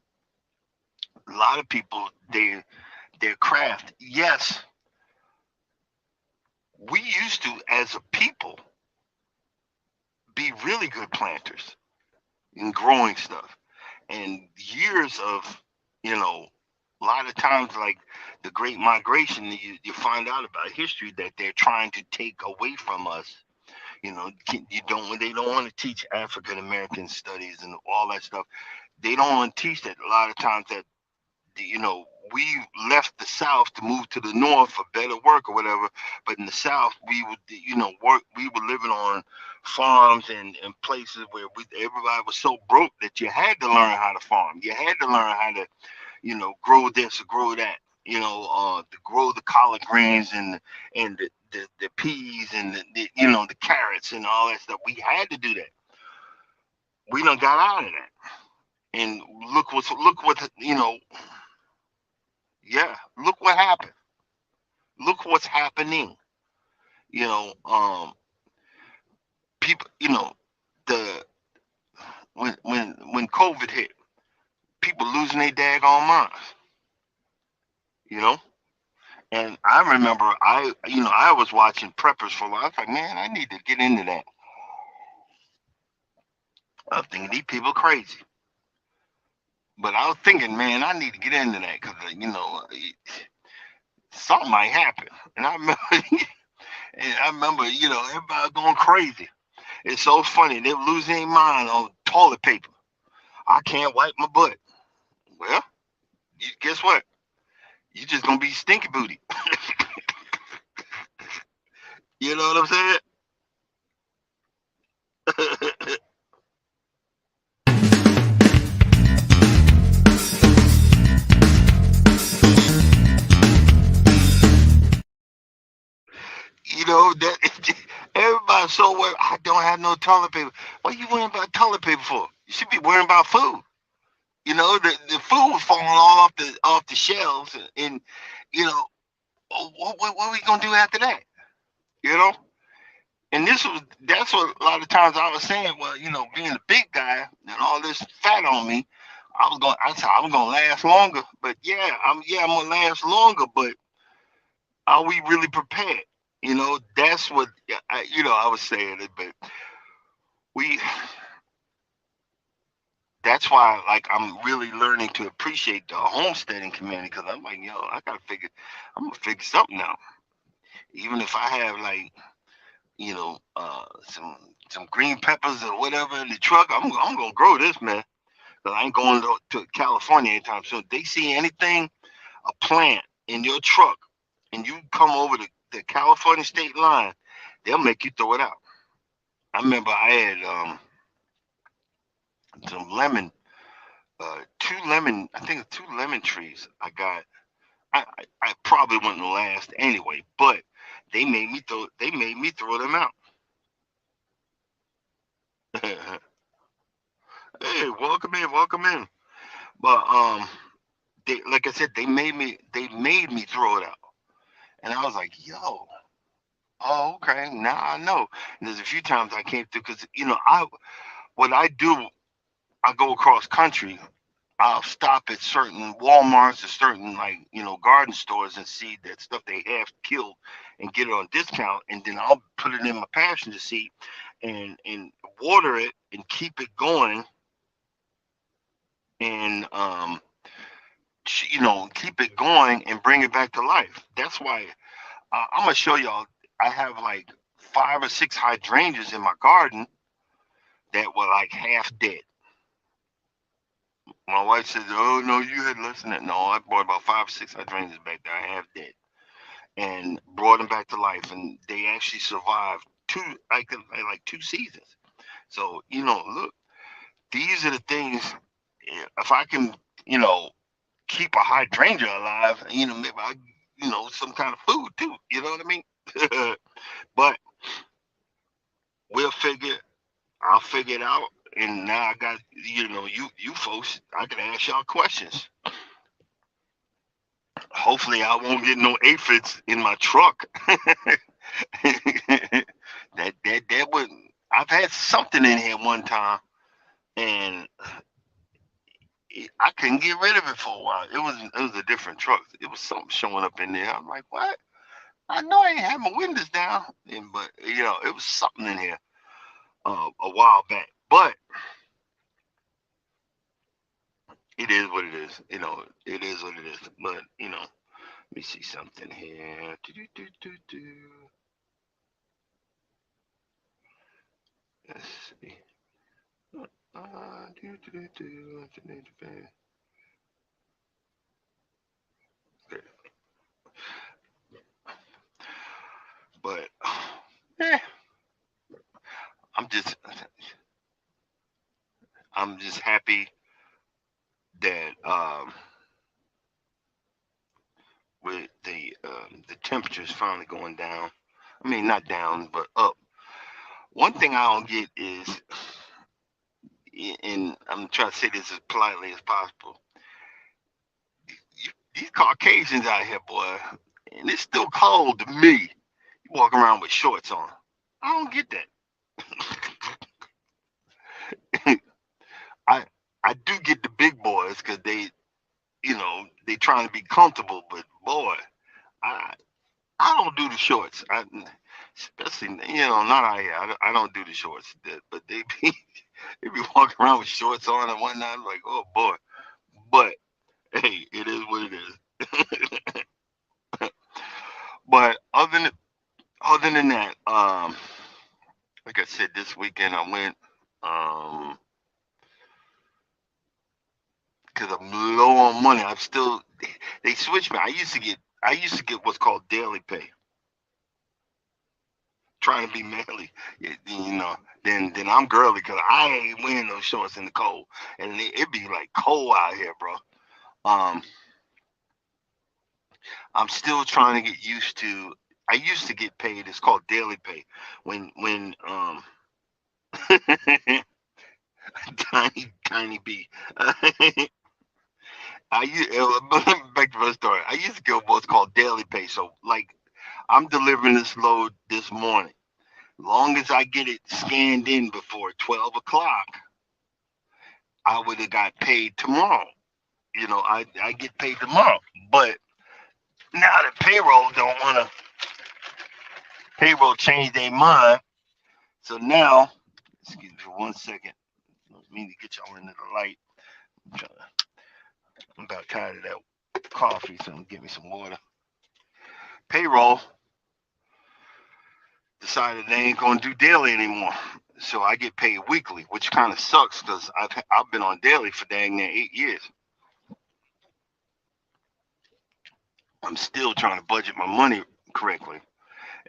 [SPEAKER 1] a lot of people, their craft. Yes, we used to, as a people, be really good planters in growing stuff. And years of, you know, a lot of times, like the Great Migration, you find out about history that they're trying to take away from us. They don't want to teach African American studies and all that stuff. They don't want to teach that. A lot of times that we left the South to move to the North for better work or whatever. But in the South, we would, work. We were living on farms and places where everybody was so broke that you had to learn how to farm. You had to learn how to, grow this or grow that. To grow the collard greens and the peas and the carrots and all that stuff. We had to do that. We done got out of that. And yeah, look what happened. Look what's happening. You know, people. The when COVID hit, people losing their daggone minds. You know, and I remember I was watching preppers for a while. I was like, man, I need to get into that. I was thinking these people crazy, but I was thinking, man, I need to get into that because something might happen. And I remember, everybody going crazy. It's so funny. They were losing their mind on toilet paper. I can't wipe my butt. Well, guess what? You just gonna be stinky booty. You know what I'm saying? That everybody's so worried. I don't have no toilet paper. What are you worrying about toilet paper for? You should be worrying about food. The food was falling all off the shelves, and you know, what are we gonna do after that? You know, and that's what a lot of times I was saying. Well, being a big guy and all this fat on me, I said I'm gonna last longer. But I'm gonna last longer. But are we really prepared? That's what I was saying it, but we. That's why, like, I'm really learning to appreciate the homesteading community because I'm like, I gotta figure, I'm gonna figure something out. Even if I have like, some green peppers or whatever in the truck, I'm gonna grow this, man. Cause I ain't going to California anytime soon. They see anything, a plant in your truck, and you come over the California state line, they'll make you throw it out. I remember I had some lemon, I think two lemon trees. I probably wouldn't last anyway, but they made me throw them out. Hey, welcome in, welcome in. But they like I said, they made me throw it out, and I was like, yo, oh okay, now I know. And there's a few times I came through because I what I do, I go across country. I'll stop at certain Walmarts or certain like garden stores and see that stuff they have killed and get it on discount, and then I'll put it in my passenger seat and water it and keep it going and keep it going and bring it back to life. That's why I'm gonna show y'all. I have like 5 or 6 hydrangeas in my garden that were like half dead. My wife said, "Oh no, you had less than that." No, I bought about 5 or 6 hydrangeas back there, half dead, and brought them back to life, and they actually survived like 2 seasons. So look, these are the things. If I can, you know, keep a hydrangea alive, maybe some kind of food too. You know what I mean? But we'll figure. I'll figure it out. And now I got you folks. I can ask y'all questions. Hopefully, I won't get no aphids in my truck. That would. I've had something in here one time, and I couldn't get rid of it for a while. It was a different truck. It was something showing up in there. I'm like, what? I know I ain't had my windows down, but it was something in here a while back. But it is what it is. It is what it is. But let me see something here. Do. Let's see. Do.
[SPEAKER 2] happy that with the temperatures finally going down. I mean, not down, but up. One thing I don't get is, and I'm trying to say this as politely as possible. These Caucasians out here, boy, and it's still cold to me. You walk around with shorts on. I don't get that. I I do get the big boys because they trying to be comfortable, but boy, I I don't do the shorts. Especially not out here. I don't do the shorts, but they be they be walking around with shorts on and whatnot. Like, oh boy, but hey, it is what it is. But other than that, like I said, this weekend I went um because I'm low on money. I'm still they switched me. I used to get what's called daily pay, trying to be manly. You know, then I'm girly because I ain't wearing those shorts in the cold, and it be like cold out here, bro. Um, I'm still trying to get used to. I used to get paid. It's called daily pay. When tiny B. Back to the story. I used to get what's called daily pay. So like I'm delivering this load this morning. Long as I get it scanned in before 12 o'clock, I would have got paid tomorrow. I get paid tomorrow. But now the payroll changed their mind. So now, excuse me for 1 second. I don't mean to get y'all into the light. I'm about tired of that coffee, so I'm gonna get me some water. Payroll decided they ain't gonna do daily anymore. So I get paid weekly, which kind of sucks because I've been on daily for dang near 8 years. I'm still trying to budget my money correctly,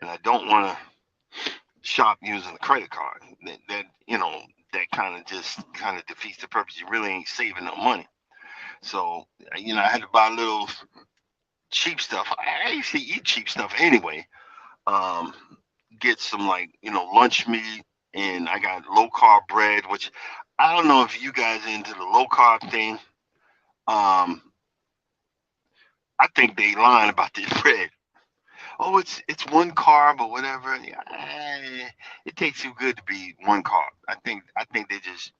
[SPEAKER 2] and I don't want to shop using a credit card. That kind of just kind of defeats the purpose. You really ain't saving no money. So I had to buy a little cheap stuff. I usually eat cheap stuff anyway. Um, get some like lunch meat, and I got low carb bread, which I don't know if you guys are into the low carb thing. Um, I think they lying about this bread. Oh, it's one carb or whatever. Yeah, it tastes too good to be one carb. I think they just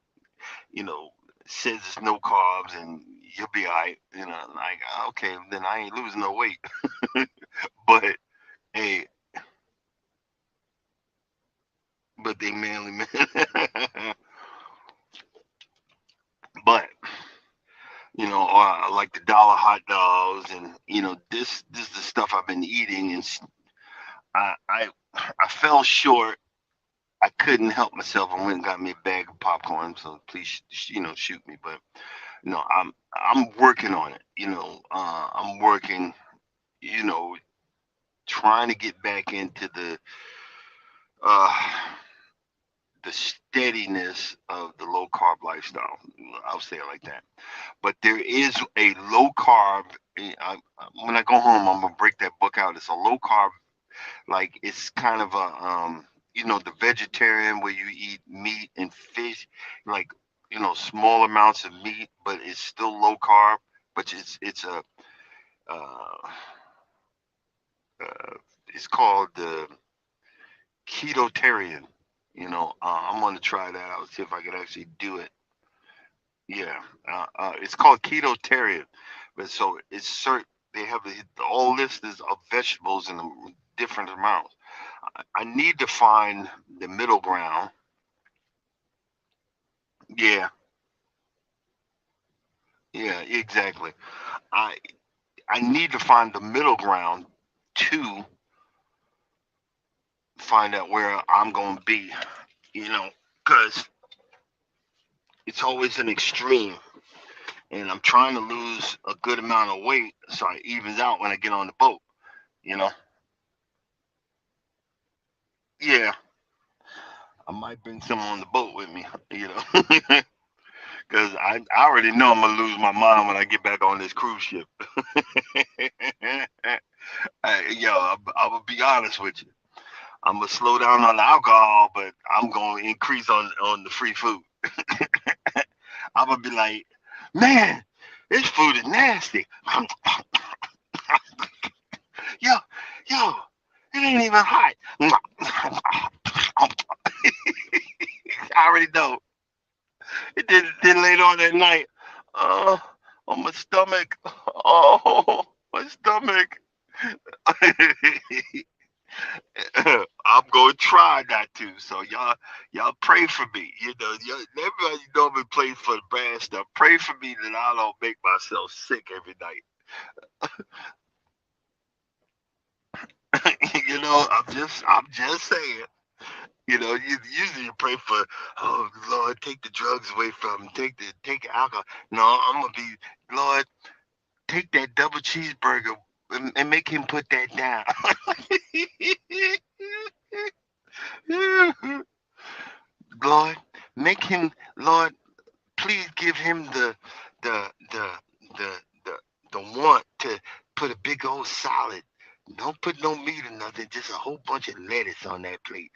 [SPEAKER 2] you know says it's no carbs and you'll be alright. Like okay, then I ain't losing no weight. But hey, but they manly man. But like the dollar hot dogs, and this is the stuff I've been eating, and I I I fell short. I couldn't help myself. I went and got me a bag of popcorn. So please, shoot me. But I'm working on it. I'm working. You know, trying to get back into uh the steadiness of the low carb lifestyle. I'll say it like that. But there is a low carb. When I go home, I'm gonna break that book out. It's a low carb, like it's kind of a the vegetarian where you eat meat and fish, like small amounts of meat, but it's still low carb. But it's a uh, uh, it's called the ketotarian. I'm gonna try that out, see if I can actually do it. Yeah, it's called ketotarian, but so it's certain they have the all list is of vegetables in different amounts. I need to find the middle ground. Yeah, yeah, exactly. I I need to find the middle ground to find out where I'm gonna be. Because it's always an extreme, and I'm trying to lose a good amount of weight so it evens out when I get on the boat. You know. Yeah, I might bring some on the boat with me. Cause I already know I'm gonna lose my mind when I get back on this cruise ship. Yo, I'm gonna be honest with you. I'm gonna slow down on the alcohol, but I'm gonna increase on the free food. I'm gonna be like, man, this food is nasty. Yo, yo, it ain't even hot. I already know. It did later on that night. Oh, on my stomach. Oh, my stomach. I'm gonna try not to. So y'all pray for me. Everybody normally plays for the bad stuff. Pray for me that I don't make myself sick every night. I'm just saying. Usually you pray for, oh Lord, take the drugs away from him, take the alcohol. No, I'm gonna be, Lord, take that double cheeseburger and make him put that down. Lord, make him, Lord, please give him the the the the the want to put a big old salad. Don't put no meat or nothing, just a whole bunch of lettuce on that plate.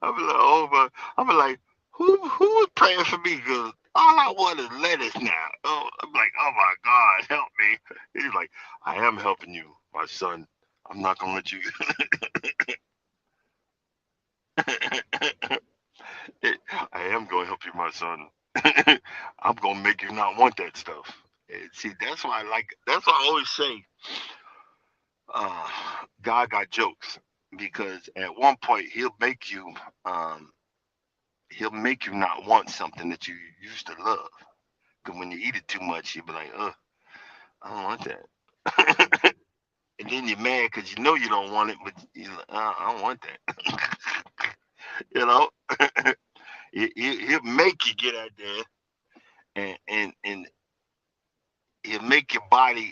[SPEAKER 2] I'm like, oh my, I'm like, who was praying for me? Cause all I want is lettuce now. Oh, I'm like, oh my God, help me. He's like, I am helping you, my son. I'm not gonna let you. I am gonna help you, my son. I'm gonna make you not want that stuff. And see, that's why I like. That's why I always say, uh, God got jokes because at one point um, he'll make you not want something that you used to love. Because when you eat it too much, you'll be like, ugh, I don't want that. And then you're mad because you know you don't want it, but you're like, I don't want that. you know, he'll make you get out there and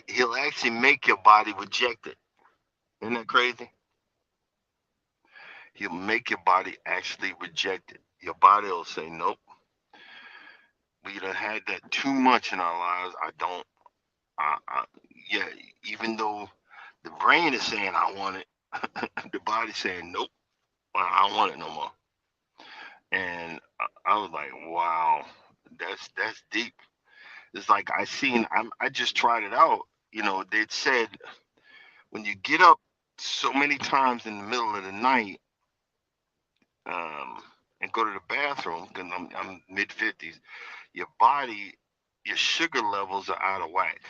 [SPEAKER 2] he'll actually make your body reject it. Isn't that crazy? He'll make your body actually reject it. Your body will say, nope, we done had that too much in our lives. I don't, I, yeah, even though the brain is saying I want it, the body's saying nope, I don't want it no more. And I was like, wow, that's deep. It's like I just tried it out. They said when you get up so many times in the middle of the night, um, and go to the bathroom, because I'm mid 50s, your body, your sugar levels are out of whack.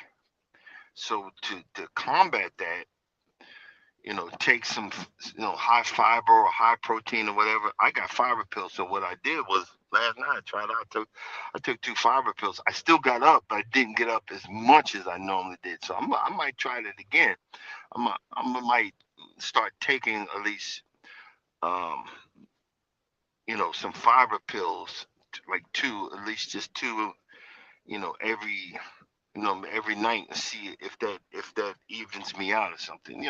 [SPEAKER 2] So to combat that, take some, high fiber or high protein or whatever. I got fiber pills. So what I did was last night I tried out. I took two fiber pills. I still got up, but I didn't get up as much as I normally did. So I might try it again. I might start taking at least, um, some fiber pills, like two, at least just two, every night and see if that evens me out or something.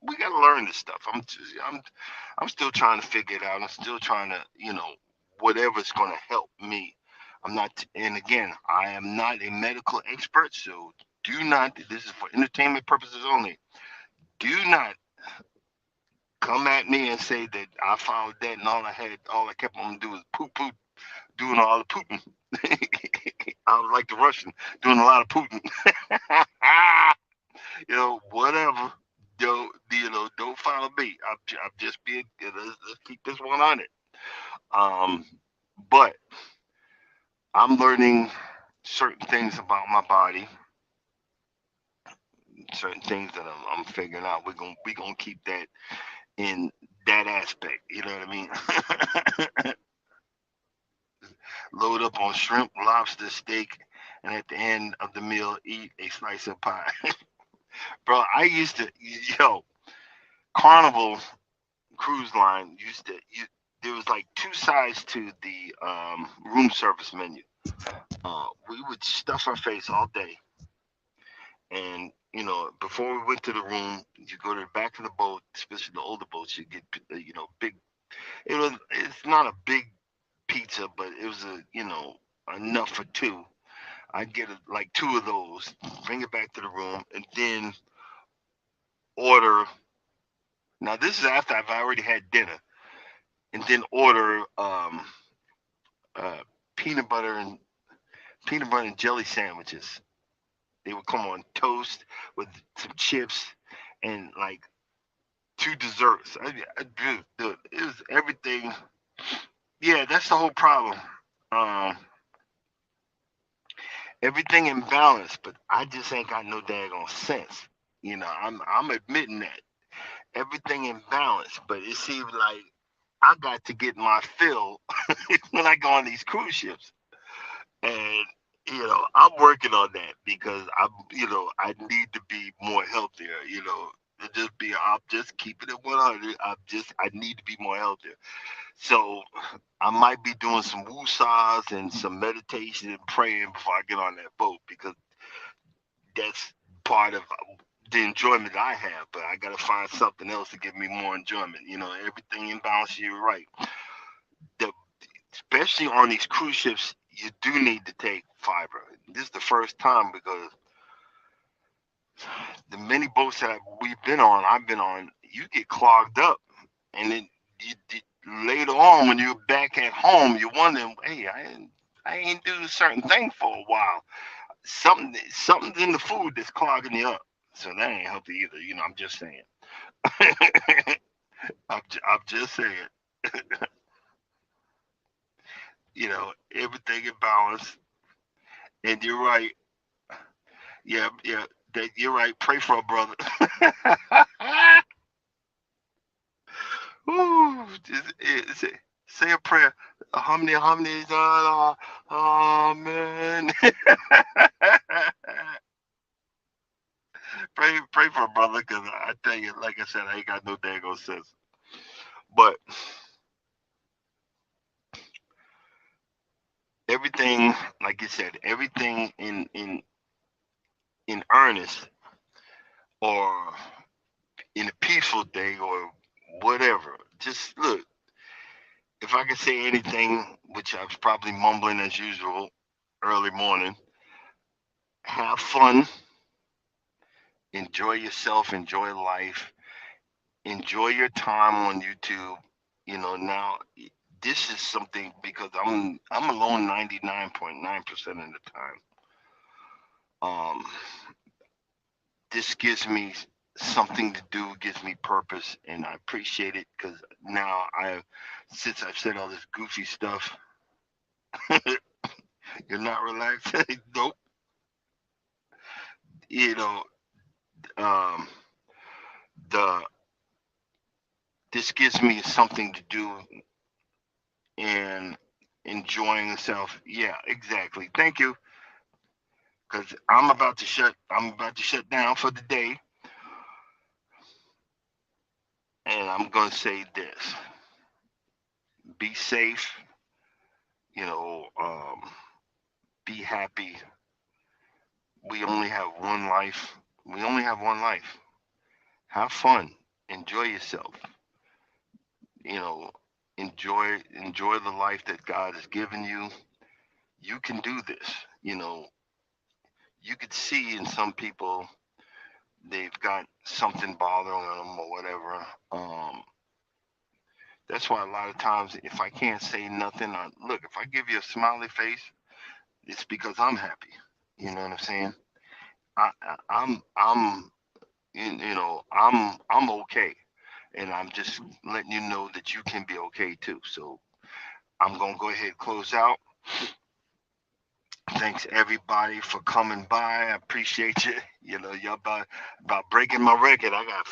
[SPEAKER 2] We gotta learn this stuff. I'm still trying to figure it out. I'm still trying to, whatever's gonna help me. I'm not, and again, I am not a medical expert, so do not. This is for entertainment purposes only. Do not come at me and say that I followed that and all I kept on doing was poop poop, doing all the pooping. I was like the Russian, doing a lot of Putin. Whatever. Don't follow me. I'm just being. Let's keep this one on it. Um, but I'm learning certain things about my body, certain things that I'm figuring out. We're gonna keep that in that aspect. You know what I mean? Load up on shrimp, lobster, steak, and at the end of the meal, eat a slice of pie. Bro, I used to, Carnival Cruise Line there was like two sides to the room service menu. We would stuff our face all day, and before we went to the room, you go to the back of the boat, especially the older boats, you get big It's not a big pizza, but it was enough for two. I get like two of those, bring it back to the room, and then order. Now this is after I've already had dinner, and then order uh, peanut butter and peanut butter and jelly sandwiches. They would come on toast with some chips and like two desserts. Dude, it was everything. Yeah, that's the whole problem. Um, Everything in balance, but I just ain't got no daggone sense. I'm admitting that everything in balance, but it seems like I got to get my fill when I go on these cruise ships, and I'm working on that because I need to be more healthier. To just be, I'm just keeping it 100. I need to be more healthier. So I might be doing some woosahs and some meditation and praying before I get on that boat because that's part of the enjoyment I have. But I got to find something else to give me more enjoyment. Everything in balance. You're right. The, Especially on these cruise ships, you do need to take fiber. This is the first time because the many boats that I've been on, you get clogged up, and then later on when you're back at home, you're wondering, hey, I ain't doing a certain thing for a while. Something's in the food that's clogging you up. So that ain't healthy either. I'm just saying. I'm just saying. Everything in balance. And you're right. Yeah, yeah. You're right. Pray for a brother. Ooh, say a prayer. Harmony, harmony, amen. Pray for a brother, because I tell you, like I said, I ain't got no daggone sense. But everything, like you said, everything in earnest or in a peaceful thing or whatever. Just look, if I could say anything, which I was probably mumbling as usual early morning, have fun, enjoy yourself, enjoy life, enjoy your time on YouTube. Now this is something because I'm alone 99.9% of the time. Um, this gives me something to do, gives me purpose, and I appreciate it because now since I've said all this goofy stuff, you're not relaxed. Nope. You know, um, the this gives me something to do and enjoying myself. Yeah, exactly. Thank you. Because I'm about to shut down for the day, and I'm gonna say this: be safe. You know, be happy. We only have one life. We only have one life. Have fun. Enjoy yourself. You know, enjoy the life that God has given you. You can do this. You could see in some people they've got something bothering them or whatever. That's why a lot of times, if I can't say nothing, look, if I give you a smiley face, it's because I'm happy. You know what I'm saying? I'm I'm okay, and I'm just letting you know that you can be okay too. So I'm gonna go ahead and close out. Thanks everybody for coming by. I appreciate you. Y'all about breaking my record. I got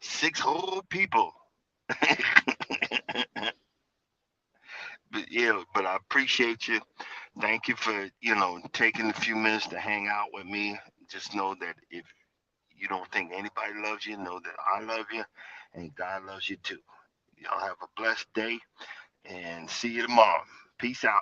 [SPEAKER 2] 6 whole people. But yeah, but I appreciate you. Thank you for taking a few minutes to hang out with me. Just know that if you don't think anybody loves you, know that I love you, and God loves you too. Y'all have a blessed day, and see you tomorrow. Peace out.